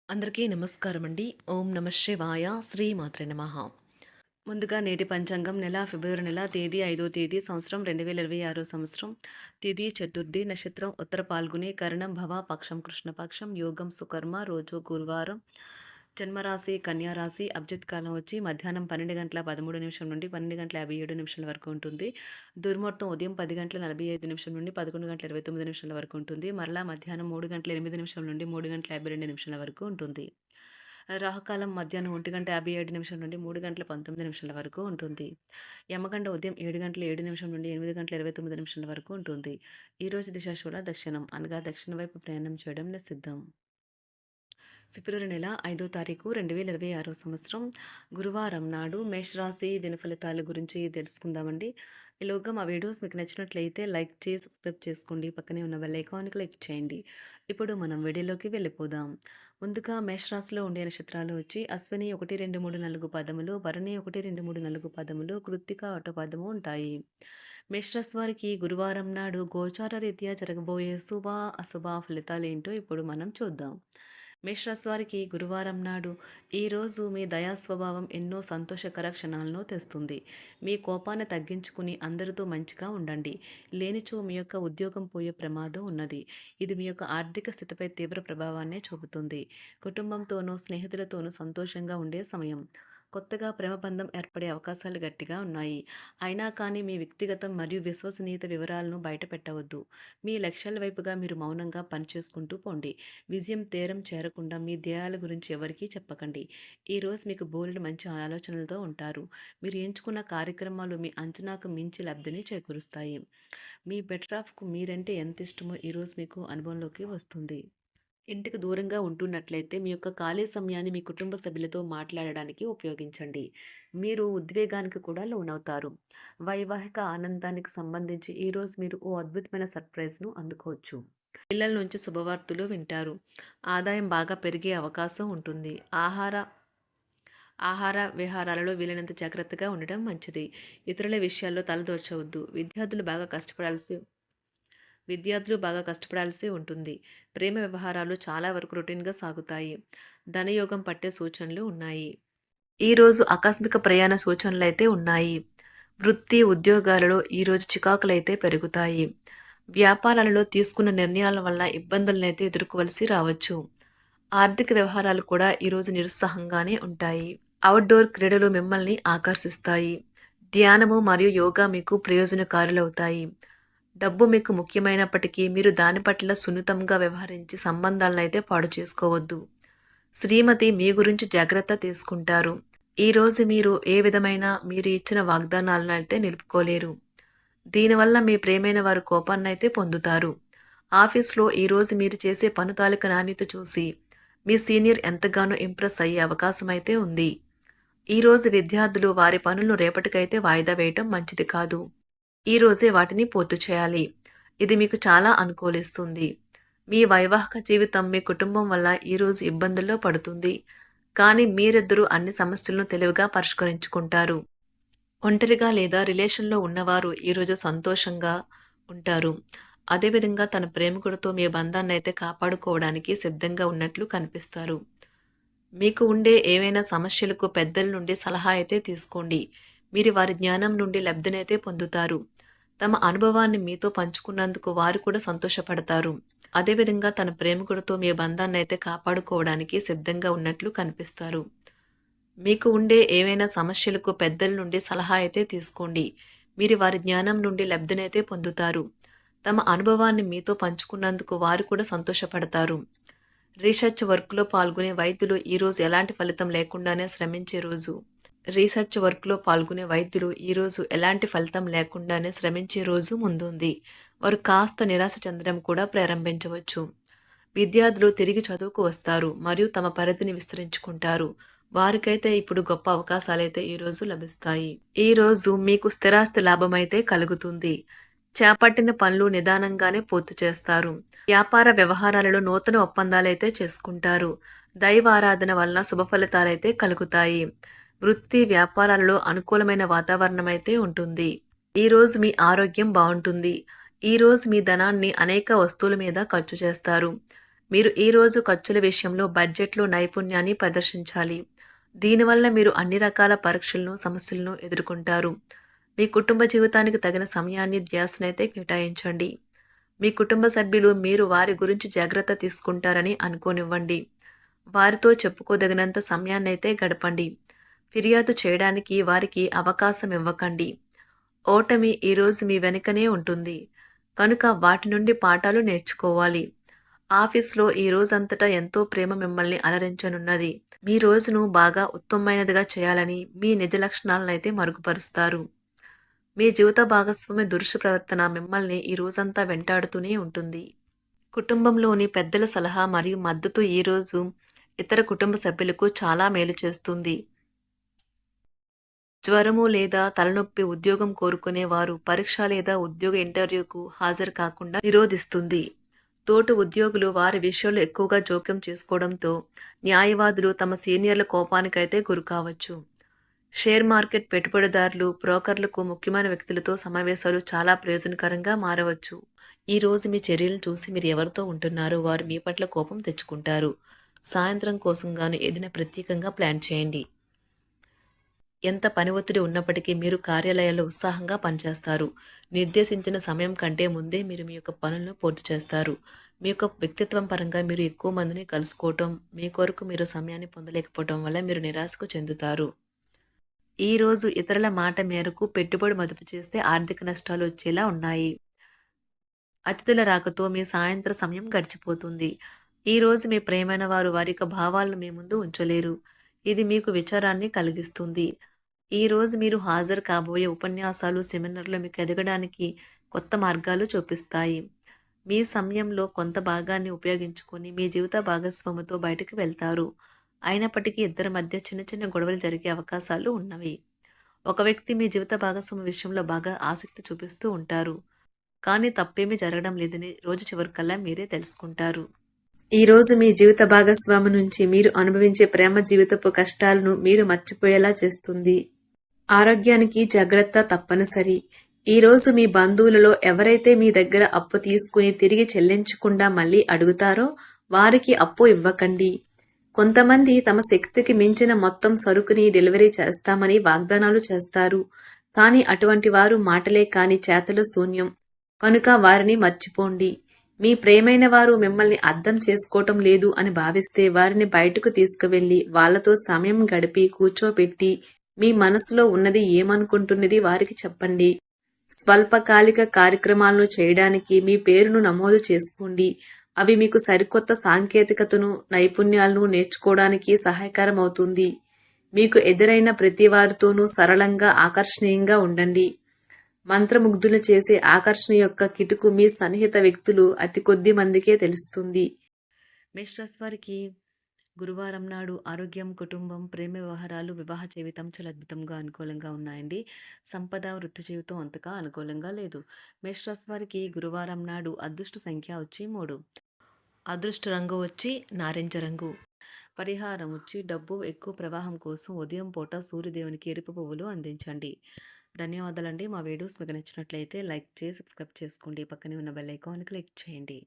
అందరికీ నమస్కారం అండి. ఓం నమ శివాయ. శ్రీమాత్రే నమః. ముందుగా నేటి పంచాంగం ఫిబ్రవరి నెల తేదీ 5వ తేదీ సంవత్సరం 2026 సంవత్సరం. తిథి చతుర్థి, నక్షత్రం ఉత్తర పాల్గుని, కరణం భవ, పక్షం కృష్ణపక్షం, యోగం సుకర్మ, రోజు గురువారం. జన్మరాశి కన్యా రాశి. అభిజిత్ కాలం వచ్చి మధ్యాహ్నం 12 గంటల 13 నిమిషం నుండి 12 గంటల 57 నిమిషాల వరకు ఉంటుంది. దుర్ముహూర్తం ఉదయం 10 గంటల 45 నిమిషం నుండి 11 గంటల 29 నిమిషాల వరకు ఉంటుంది. మరలా మధ్యాహ్నం 3 గంటల 8 నిమిషాల నుండి 3 గంటల 52 నిమిషాల వరకు ఉంటుంది. రాహుకాలం మధ్యాహ్నం 1 గంట 57 నిమిషం నుండి 3 గంటల 19 నిమిషాల వరకు ఉంటుంది. యమగండ ఉదయం 7 గంటల 7 నిమిషం నుండి 8 గంటల 29 నిమిషాల వరకు ఉంటుంది. ఈరోజు దిశాశూల దక్షిణం, అనగా దక్షిణ వైపు ప్రయాణం చేయడం నిషిద్ధం. ఫిబ్రవరి నెల 5వ తారీఖు 2026 సంవత్సరం గురువారం నాడు మేషరాశి దినఫలితాల గురించి తెలుసుకుందామండి. ఈలోగా మా వీడియోస్ మీకు నచ్చినట్లయితే లైక్ చేసి సబ్స్క్రైబ్ చేసుకోండి. పక్కనే ఉన్న బెల్ ఐకాన్కి క్లిక్ చేయండి. ఇప్పుడు మనం వీడియోలోకి వెళ్ళిపోదాం. ముందుగా మేషరాశిలో ఉండే నక్షత్రాలు వచ్చి అశ్విని 1, 2, 3, 4 పదములు, భరణి 1, 2, 3, 4 పదములు, కృత్తిక 1 పదము ఉంటాయి. మేషరాశి వారికి గురువారం నాడు గోచార రీత్యా జరగబోయే శుభ అశుభ ఫలితాలు ఏంటో ఇప్పుడు మనం చూద్దాం. మేషరాశి వారికి గురువారం నాడు ఈరోజు మీ దయా స్వభావం ఎన్నో సంతోషకర క్షణాలను తెస్తుంది. మీ కోపాన్ని తగ్గించుకుని అందరితో మంచిగా ఉండండి. లేనిచో మీ యొక్క ఉద్యోగం పోయే ప్రమాదం ఉన్నది. ఇది మీ యొక్క ఆర్థిక స్థితిపై తీవ్ర ప్రభావాన్ని చూపుతుంది. కుటుంబంతోనూ స్నేహితులతోనూ సంతోషంగా ఉండే సమయం. కొత్తగా ప్రేమ బంధం ఏర్పడే అవకాశాలు గట్టిగా ఉన్నాయి. అయినా కానీ మీ వ్యక్తిగతం మరియు విశ్వసనీయత వివరాలను బయట పెట్టవద్దు. మీ లక్ష్యాల వైపుగా మీరు మౌనంగా పనిచేసుకుంటూ పోండి. విజయం తీరం చేరకుండా మీ ధ్యేయాల గురించి ఎవరికీ చెప్పకండి. ఈరోజు మీకు బోలెడు మంచి ఆలోచనలతో ఉంటారు. మీరు ఎంచుకున్న కార్యక్రమాలు మీ అంచనాకు మించి లబ్ధిని చేకూరుస్తాయి. మీ బెటర్ హాఫ్‌కు మీరంటే ఎంత ఇష్టమో ఈరోజు మీకు అనుభవంలోకి వస్తుంది. ఇంటికి దూరంగా ఉంటున్నట్లయితే మీ యొక్క ఖాళీ సమయాన్ని మీ కుటుంబ సభ్యులతో మాట్లాడడానికి ఉపయోగించండి. మీరు ఉద్వేగానికి కూడా లోనవుతారు. వైవాహిక ఆనందానికి సంబంధించి ఈరోజు మీరు ఓ అద్భుతమైన సర్ప్రైజ్ను అందుకోవచ్చు. పిల్లల నుంచి శుభవార్తలు వింటారు. ఆదాయం బాగా పెరిగే అవకాశం ఉంటుంది. ఆహార విహారాలలో వీలైనంత జాగ్రత్తగా ఉండడం మంచిది. ఇతరుల విషయాల్లో తలదూర్చవద్దు. విద్యార్థులు బాగా కష్టపడాల్సి ఉంటుంది. ప్రేమ వ్యవహారాలు చాలా వరకు రొటీన్‌గా సాగుతాయి. ధనయోగం పట్టే సూచనలు ఉన్నాయి. ఈరోజు ఆకస్మిక ప్రయాణ సూచనలైతే ఉన్నాయి. వృత్తి, ఉద్యోగాలలో ఈరోజు చికాకులైతే పెరుగుతాయి. వ్యాపారాలలో తీసుకున్న నిర్ణయాల వల్ల ఇబ్బందులనైతే ఎదుర్కోవలసి రావచ్చు. ఆర్థిక వ్యవహారాలు కూడా ఈరోజు నిరుత్సాహంగానే ఉంటాయి. అవుట్‌డోర్ క్రీడలు మిమ్మల్ని ఆకర్షిస్తాయి. ధ్యానము మరియు యోగా మీకు ప్రయోజనకారులవుతాయి. డబ్బు మీకు ముఖ్యమైనప్పటికీ మీరు దాని పట్ల సున్నితంగా వ్యవహరించి సంబంధాలనైతే పాడు చేసుకోవద్దు. శ్రీమతి మీ గురించి జాగ్రత్త తీసుకుంటారు. ఈరోజు మీరు ఏ విధమైన మీరు ఇచ్చిన వాగ్దానాలను అయితే నిలుపుకోలేరు. దీనివల్ల మీ ప్రేమైన వారు కోపాన్నైతే పొందుతారు. ఆఫీస్లో ఈరోజు మీరు చేసే పని తాలూకా నాణ్యత చూసి మీ సీనియర్ ఎంతగానో ఇంప్రెస్ అయ్యే అవకాశం అయితే ఉంది. ఈరోజు విద్యార్థులు వారి పనులను రేపటికైతే వాయిదా వేయటం మంచిది కాదు. ఈరోజే వాటిని పూర్తి చేయాలి. ఇది మీకు చాలా అనుకూలిస్తుంది. మీ వైవాహిక జీవితం మీ కుటుంబం వల్ల ఈరోజు ఇబ్బందుల్లో పడుతుంది. కానీ మీరిద్దరూ అన్ని సమస్యలను తెలివిగా పరిష్కరించుకుంటారు. ఒంటరిగా లేదా రిలేషన్‌లో ఉన్నవారు ఈరోజు సంతోషంగా ఉంటారు. అదేవిధంగా తన ప్రేమికుడితో మీ బంధాన్నైతే కాపాడుకోవడానికి సిద్ధంగా ఉన్నట్లు కనిపిస్తారు. మీకు ఉండే ఏవైనా సమస్యలకు పెద్దల నుండి సలహా అయితే తీసుకోండి. మీరు వారి జ్ఞానం నుండి లబ్ధినైతే పొందుతారు. తమ అనుభవాన్ని మీతో పంచుకున్నందుకు వారు కూడా సంతోషపడతారు. అదేవిధంగా తన ప్రేమికుడితో మీ బంధాన్నైతే కాపాడుకోవడానికి సిద్ధంగా ఉన్నట్లు కనిపిస్తారు. మీకు ఉండే ఏవైనా సమస్యలకు పెద్దల నుండి సలహా అయితే తీసుకోండి. మీరు వారి జ్ఞానం నుండి లబ్ధినైతే పొందుతారు. తమ అనుభవాన్ని మీతో పంచుకున్నందుకు వారు కూడా సంతోషపడతారు. రీసెర్చ్ వర్క్‌లో పాల్గొనే వైద్యులు ఈరోజు ఎలాంటి ఫలితం లేకుండానే శ్రమించే రోజు. రీసెర్చ్ వర్క్‌లో పాల్గొనే వైద్యులు ఈరోజు ఎలాంటి ఫలితం లేకుండానే శ్రమించే రోజు ముందుంది. వారు కాస్త నిరాశ చెందడం కూడా ప్రారంభించవచ్చు. విద్యార్థులు తిరిగి చదువుకు వస్తారు మరియు తమ పరిధిని విస్తరించుకుంటారు. వారికైతే ఇప్పుడు గొప్ప అవకాశాలైతే ఈరోజు లభిస్తాయి. ఈరోజు మీకు స్థిరాస్తి లాభమైతే కలుగుతుంది. చేపట్టిన పనులు నిదానంగానే పూర్తి చేస్తారు. వ్యాపార వ్యవహారాలలో నూతన ఒప్పందాలైతే చేసుకుంటారు. దైవ ఆరాధన వలన శుభ ఫలితాలైతే కలుగుతాయి. వృత్తి వ్యాపారాలలో అనుకూలమైన వాతావరణం అయితే ఉంటుంది. ఈరోజు మీ ఆరోగ్యం బాగుంటుంది. ఈరోజు మీ ధనాన్ని అనేక వస్తువుల మీద ఖర్చు చేస్తారు. మీరు ఈ రోజు ఖర్చుల విషయంలో బడ్జెట్లో నైపుణ్యాన్ని ప్రదర్శించాలి. దీనివల్ల మీరు అన్ని రకాల పరీక్షలను, సమస్యలను ఎదుర్కొంటారు. మీ కుటుంబ జీవితానికి తగిన సమయాన్ని, ధ్యాసనైతే కేటాయించండి. మీ కుటుంబ సభ్యులు మీరు వారి గురించి జాగ్రత్త తీసుకుంటారని అనుకోనివ్వండి. వారితో చెప్పుకోదగినంత సమయాన్నైతే గడపండి. ఫిర్యాదు చేయడానికి వారికి అవకాశం ఇవ్వకండి. ఓటమి ఈరోజు మీ వెనుకనే ఉంటుంది. కనుక వాటి నుండి పాఠాలు నేర్చుకోవాలి. ఆఫీస్‌లో ఈ రోజంతటా ఎంతో ప్రేమ మిమ్మల్ని అలరించనున్నది. మీ రోజును బాగా ఉత్తమమైనదిగా చేయాలని మీ నిజ లక్షణాలనైతే మరుగుపరుస్తారు. మీ జీవిత భాగస్వామి దురుసు ప్రవర్తన మిమ్మల్ని ఈ రోజంతా వెంటాడుతూనే ఉంటుంది. కుటుంబంలోని పెద్దల సలహా మరియు మద్దతు ఈరోజు ఇతర కుటుంబ సభ్యులకు చాలా మేలు చేస్తుంది. జ్వరము లేదా తలనొప్పి ఉద్యోగం కోరుకునేవారు పరీక్ష లేదా ఉద్యోగ ఇంటర్వ్యూకు హాజరు కాకుండా నిరోధిస్తుంది. తోటి ఉద్యోగులు వారి విషయంలో ఎక్కువగా జోక్యం చేసుకోవడంతో న్యాయవాదులు తమ సీనియర్ల కోపానికైతే గురికావచ్చు. షేర్ మార్కెట్ పెట్టుబడిదారులు, బ్రోకర్లకు ముఖ్యమైన వ్యక్తులతో సమావేశాలు చాలా ప్రయోజనకరంగా మారవచ్చు. ఈ రోజు మీ చర్యలను చూసి మీరు ఎవరితో ఉంటున్నారో వారు మీ పట్ల కోపం తెచ్చుకుంటారు. సాయంత్రం కోసం గాను ఏదైనా ప్రత్యేకంగా ప్లాన్ చేయండి. ఎంత పని ఒత్తిడి ఉన్నప్పటికీ మీరు కార్యాలయాల్లో ఉత్సాహంగా పనిచేస్తారు. నిర్దేశించిన సమయం కంటే ముందే మీరు మీ యొక్క పనులను పూర్తి చేస్తారు. మీ యొక్క వ్యక్తిత్వం పరంగా మీరు ఎక్కువ మందిని కలుసుకోవటం, మీ కొరకు మీరు సమయాన్ని పొందలేకపోవటం వల్ల మీరు నిరాశకు చెందుతారు. ఈరోజు ఇతరుల మాట మేరకు పెట్టుబడి మదుపు చేస్తే ఆర్థిక నష్టాలు వచ్చేలా ఉన్నాయి. అతిథుల రాకతో మీ సాయంత్ర సమయం గడిచిపోతుంది. ఈరోజు మీ ప్రియమైన వారు వారి యొక్క భావాలను మీ ముందు ఉంచలేరు. ఇది మీకు విచారాన్ని కలిగిస్తుంది. ఈరోజు మీరు హాజరు కాబోయే ఉపన్యాసాలు, సెమినార్లు మీకు ఎదగడానికి కొత్త మార్గాలు చూపిస్తాయి. మీ సమయంలో కొంత భాగాన్ని ఉపయోగించుకొని మీ జీవిత భాగస్వామితో బయటకు వెళ్తారు. అయినప్పటికీ ఇద్దరి మధ్య చిన్న చిన్న గొడవలు జరిగే అవకాశాలు ఉన్నవి. ఒక వ్యక్తి మీ జీవిత భాగస్వామి విషయంలో బాగా ఆసక్తి చూపిస్తూ ఉంటారు. కానీ తప్పేమీ జరగడం లేదని రోజు చివరికల్లా మీరే తెలుసుకుంటారు. ఈరోజు మీ జీవిత భాగస్వామి నుంచి మీరు అనుభవించే ప్రేమ జీవితపు కష్టాలను మీరు మర్చిపోయేలా చేస్తుంది. ఆరోగ్యానికి జాగ్రత్త తప్పనిసరి. ఈరోజు మీ బంధువులలో ఎవరైతే మీ దగ్గర అప్పు తీసుకుని తిరిగి చెల్లించకుండా మళ్ళీ అడుగుతారో వారికి అప్పు ఇవ్వకండి. కొంతమంది తమ శక్తికి మించిన మొత్తం సరుకుని డెలివరీ చేస్తామని వాగ్దానాలు చేస్తారు. కానీ అటువంటి వారు మాటలే కాని చేతలు శూన్యం. కనుక వారిని మర్చిపోండి. మీ ప్రియమైన వారు మిమ్మల్ని అర్థం చేసుకోవటం లేదు అని భావిస్తే వారిని బయటకు తీసుకువెళ్ళి వాళ్లతో సమయం గడిపి కూర్చోబెట్టి మీ మనసులో ఉన్నది ఏమనుకుంటున్నది వారికి చెప్పండి. స్వల్పకాలిక కార్యక్రమాలను చేయడానికి మీ పేరును నమోదు చేసుకోండి. అవి మీకు సరికొత్త సాంకేతికతను, నైపుణ్యాలను నేర్చుకోవడానికి సహాయకరం అవుతుంది. మీకు ఎదురైన ప్రతి వారితోనూ సరళంగా, ఆకర్షణీయంగా ఉండండి. మంత్రముగ్ధులు చేసే ఆకర్షణ యొక్క కిటుకు మీ సన్నిహిత వ్యక్తులు అతి కొద్ది మందికే తెలుస్తుంది. మేషరాశి వారికి గురువారం నాడు ఆరోగ్యం, కుటుంబం, ప్రేమ వ్యవహారాలు, వివాహ జీవితం చాలా అద్భుతంగా అనుకూలంగా ఉన్నాయండి. సంపద, వృత్తి జీవితం అంతగా అనుకూలంగా లేదు. మేషరాశి వారికి గురువారం నాడు అదృష్ట సంఖ్య వచ్చి 3. అదృష్ట రంగు వచ్చి నారింజ రంగు. పరిహారం వచ్చి డబ్బు ఎక్కువ ప్రవాహం కోసం ఉదయం పూట సూర్యదేవునికి ఎరుపు పువ్వులు అందించండి. ధన్యవాదాలండి. మా వీడియోస్ మీకు నచ్చినట్లయితే లైక్ చేసి సబ్స్క్రైబ్ చేసుకోండి. పక్కనే ఉన్న బెల్ ఐకాన్ క్లిక్ చేయండి.